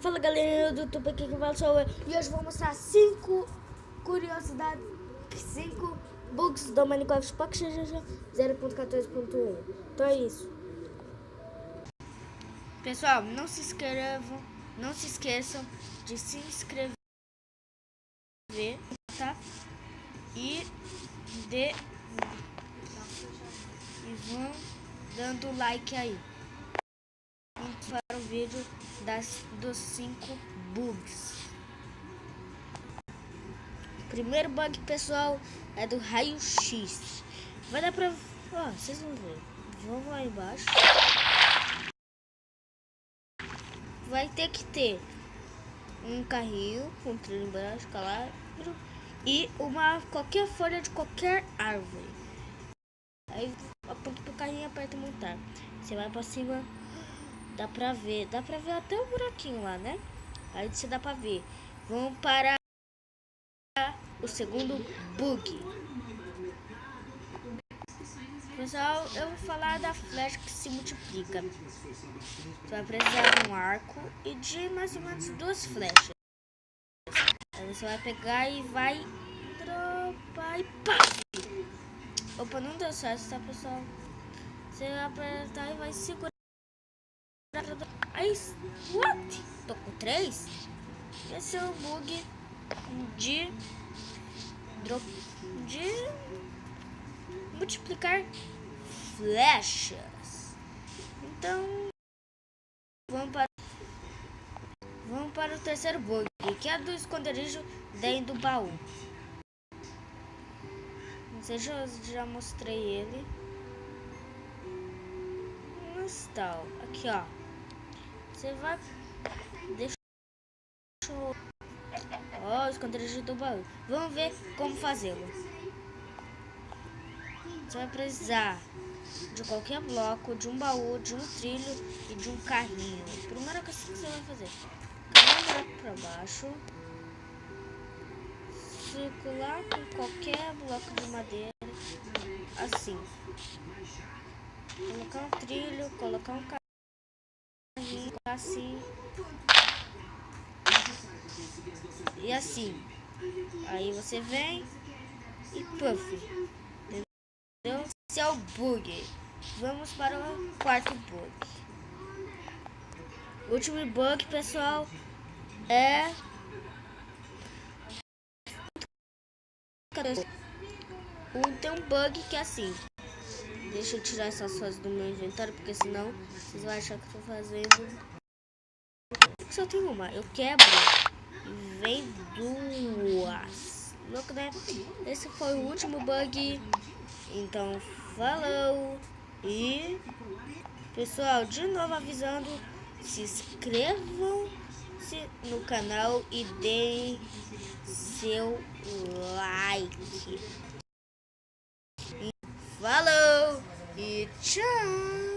Fala galerinha do YouTube, aqui que fala sou eu. E hoje vou mostrar 5 curiosidades, 5 bugs do Minecraft Pocket 0.14.1. Então é isso. Pessoal, não se esqueçam de se inscrever, tá? E vão dando like aí para o vídeo dos 5 bugs. Primeiro bug, pessoal, é do raio-x. Vai dar pra... Ó, vocês vão ver. Vamos lá embaixo. Vai ter que ter um carrinho com trilho embaixo, calado, e qualquer folha de qualquer árvore. Aí aponta pro carrinho e aperta montar. Você vai pra cima, dá pra ver até o buraquinho lá, né? Aí você dá pra ver. Vamos para o segundo bug. Pessoal, eu vou falar da flecha que se multiplica. Você vai precisar de um arco e de mais ou menos 2 flechas. Aí você vai pegar e vai dropar e pá! Opa, não deu certo, tá, pessoal? Você vai apertar e vai segurar. Aí, what? Tô com 3? Esse é o bug de multiplicar flechas. Então, vamos para o terceiro bug, que é do esconderijo dentro do baú. Não sei se eu já mostrei ele. Mas tal, aqui ó. Você vai... Ó, o esconderijo do baú. Vamos ver como fazê-lo. Você vai precisar de qualquer bloco, de um baú, de um trilho e de um carrinho. Primeira coisa que você vai fazer: caminhar para baixo, circular com qualquer bloco de madeira, assim. Colocar um trilho, colocar um carrinho, assim. E assim. Aí você vem e puff. Entendeu? Esse é o bug. Vamos para o quarto bug. O último bug, pessoal, é tem um bug que é assim. Deixa eu tirar essas coisas do meu inventário, porque senão vocês vão achar que eu tô fazendo. Só tem uma. Eu quebro e vem 2. Louco, né? Esse foi o último bug. Então, falou. E, pessoal, de novo avisando, se inscrevam-se no canal e deem seu like. Falou e tchau!